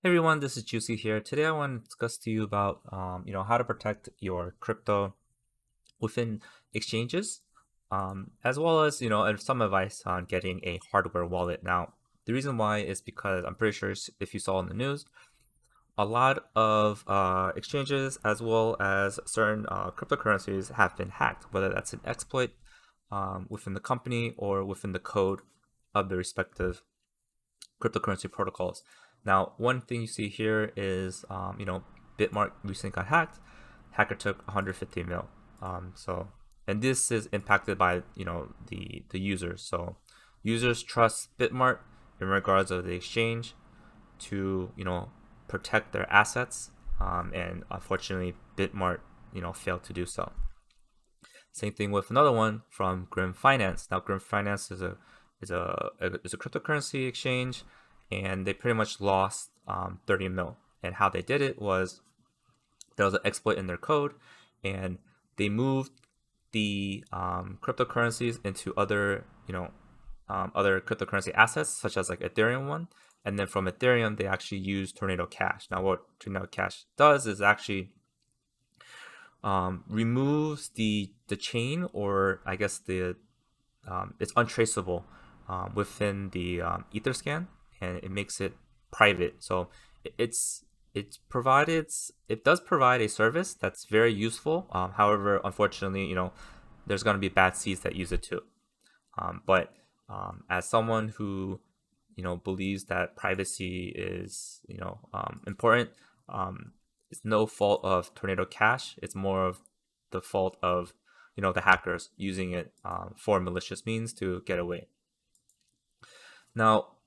Hey everyone, this is Juicy here. Today I want to discuss to you about how to protect your crypto within exchanges, as well as and some advice on getting a hardware wallet. Now, the reason why is because I'm pretty sure if you saw in the news, a lot of exchanges as well as certain cryptocurrencies have been hacked, whether that's an exploit within the company or within the code of the respective cryptocurrency protocols. Now, one thing you see here is, BitMart recently got hacked. Hacker took 150 mil. And this is impacted by the users. So, users trust BitMart in regards of the exchange to protect their assets, and unfortunately, BitMart failed to do so. Same thing with another one from Grim Finance. Now, Grim Finance is a cryptocurrency exchange, and they pretty much lost 30 mil. And how they did it was there was an exploit in their code, and they moved the cryptocurrencies into other cryptocurrency assets, such as like Ethereum one. And then from Ethereum, they actually use Tornado Cash. Now, what Tornado Cash does is actually removes the chain, or I guess it's untraceable within the Etherscan, and it makes it private. So it's it does provide a service that's very useful. However, unfortunately, there's going to be bad seeds that use it too. But as someone who believes that privacy is important, it's no fault of Tornado Cash. It's more of the fault of the hackers using it for malicious means to get away. Now,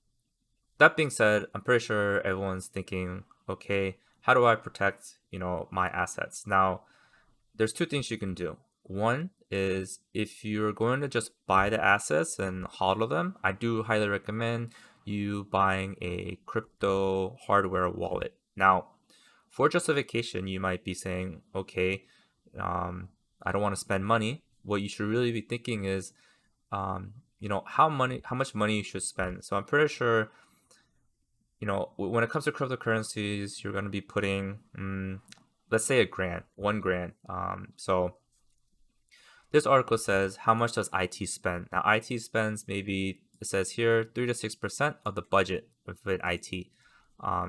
that being said, I'm pretty sure everyone's thinking, okay, how do I protect my assets? Now, there's two things you can do. One is if you're going to just buy the assets and hodl them, I do highly recommend you buying a crypto hardware wallet. Now, for justification, you might be saying, okay, I don't want to spend money. What you should really be thinking is, how much money you should spend. So I'm pretty sure, when it comes to cryptocurrencies, you're going to be putting, let's say $1,000. So this article says, how much does IT spend? Now, IT spends maybe, it says here, 3 to 6% of the budget with IT.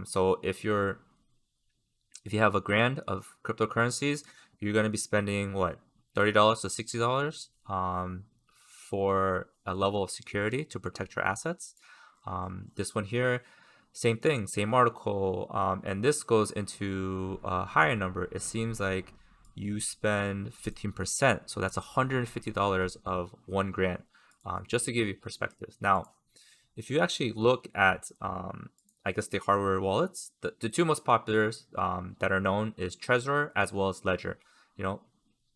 So if you have $1,000 of cryptocurrencies, you're going to be spending what, $30 to $60 for a level of security to protect your assets. This one here, same thing, same article, and this goes into a higher number. It seems like you spend 15%, so that's $150 of $1,000, just to give you perspective. Now, if you actually look at, I guess, the hardware wallets, the two most popular that are known is Trezor as well as Ledger.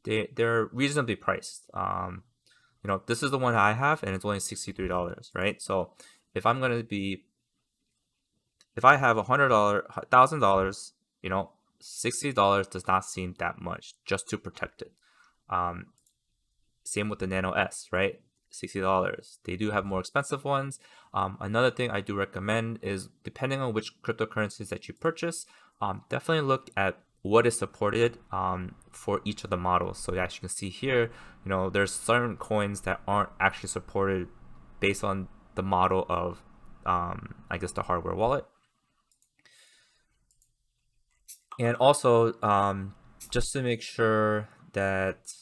They're reasonably priced. This is the one I have, and it's only $63, right? So if I'm gonna be if I have $100,000, $60 does not seem that much just to protect it. Um, Same with the Nano S, right? $60. They do have more expensive ones. Another thing I do recommend is, depending on which cryptocurrencies that you purchase, definitely look at what is supported for each of the models. So as you can see here, there's certain coins that aren't actually supported based on the model of, I guess, the hardware wallet. And also, just to make sure that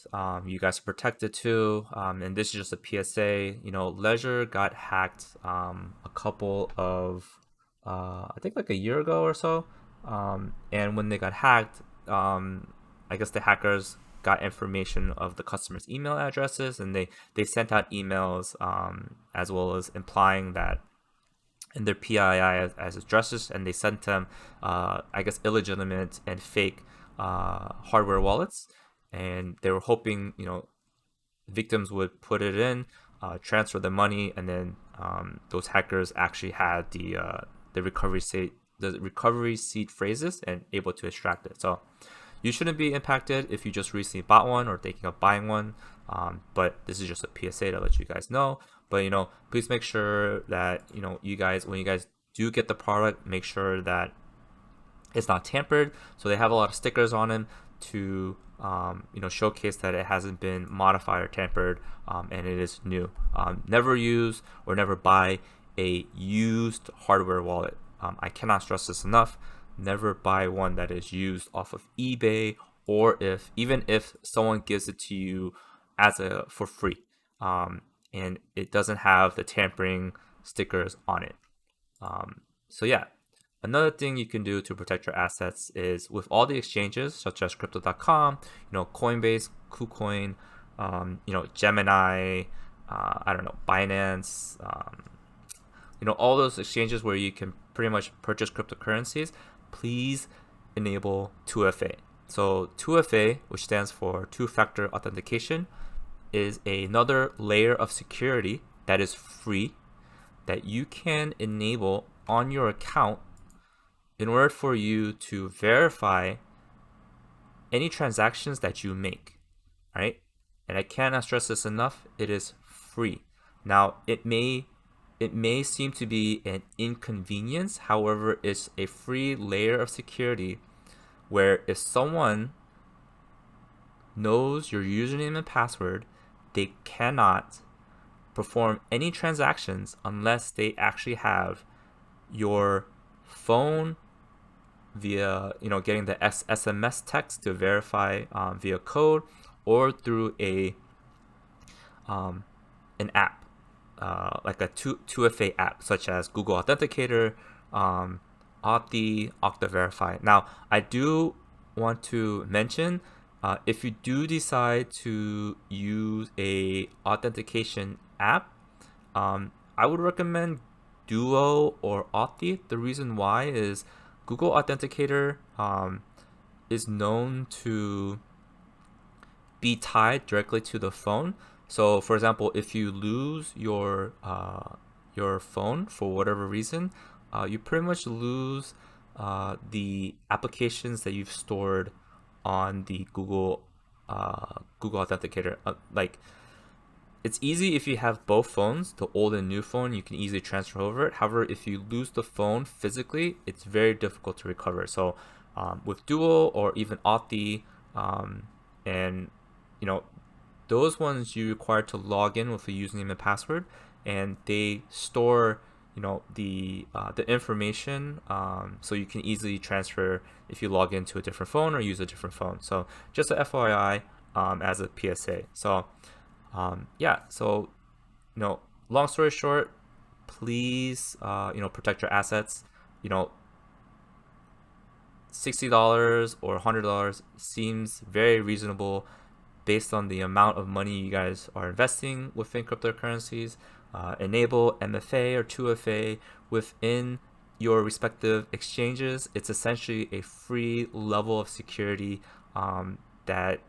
you guys are protected too, and this is just a PSA, Ledger got hacked a couple of, I think like a year ago or so. And when they got hacked, I guess the hackers got information of the customers' email addresses, and they sent out emails, as well as implying that in their PII as addresses, and they sent them, I guess, illegitimate and fake hardware wallets, and they were hoping, victims would put it in, transfer the money, and then those hackers actually had the recovery seed phrases and able to extract it. So you shouldn't be impacted if you just recently bought one or thinking of buying one. But this is just a PSA to let you guys know. But please make sure that you guys, when you guys do get the product, make sure that It's not tampered, so they have a lot of stickers on them to showcase that it hasn't been modified or tampered, and it is new. Never use or never buy a used hardware wallet. I cannot stress this enough. Never buy one that is used off of eBay, or even if someone gives it to you for free, and it doesn't have the tampering stickers on it. So yeah, another thing you can do to protect your assets is with all the exchanges such as crypto.com, Coinbase, KuCoin, Gemini, I don't know, Binance, all those exchanges where you can pretty much purchase cryptocurrencies. Please enable 2FA. So 2FA, which stands for two-factor authentication, is another layer of security that is free that you can enable on your account in order for you to verify any transactions that you make, right? And I cannot stress this enough, it is free. Now, it may seem to be an inconvenience, however, it's a free layer of security where if someone knows your username and password, they cannot perform any transactions unless they actually have your phone via getting the SMS text to verify via code, or through an app like a 2FA app such as Google Authenticator, Okta Verify. Now, I do want to mention, if you do decide to use a authentication app, I would recommend Duo or Authy. The reason why is Google Authenticator is known to be tied directly to the phone. So, for example, if you lose your phone for whatever reason, you pretty much lose the applications that you've stored on the Google Authenticator. It's easy if you have both phones, the old and new phone, you can easily transfer over it. However, if you lose the phone physically, it's very difficult to recover. So with Duo or even Authy, and those ones you require to log in with a username and password, and they store the information, so you can easily transfer if you log into a different phone or use a different phone. So just a FYI, as a PSA. So yeah, so long story short, please protect your assets. $60 or $100 seems very reasonable based on the amount of money you guys are investing within cryptocurrencies. Enable MFA or 2FA within your respective exchanges. It's essentially a free level of security that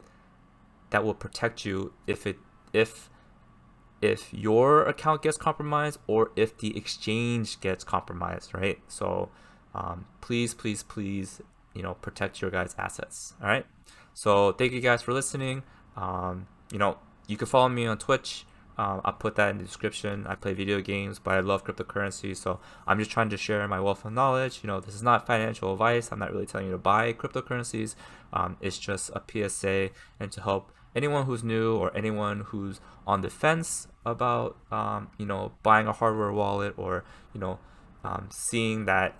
will protect you if your account gets compromised or if the exchange gets compromised, right? So please protect your guys' assets. All right, so thank you guys for listening. You can follow me on Twitch. I'll put that in the description. I play video games, but I love cryptocurrency, so I'm just trying to share my wealth of knowledge. This is not financial advice. I'm not really telling you to buy cryptocurrencies. It's just a PSA, and to help anyone who's new or anyone who's on the fence about buying a hardware wallet, or seeing that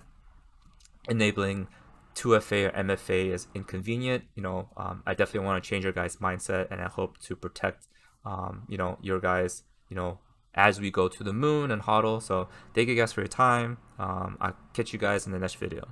enabling 2FA or MFA is inconvenient. I definitely want to change your guys' mindset, and I hope to protect your guys as we go to the moon and hodl. So thank you guys for your time. I'll catch you guys in the next video.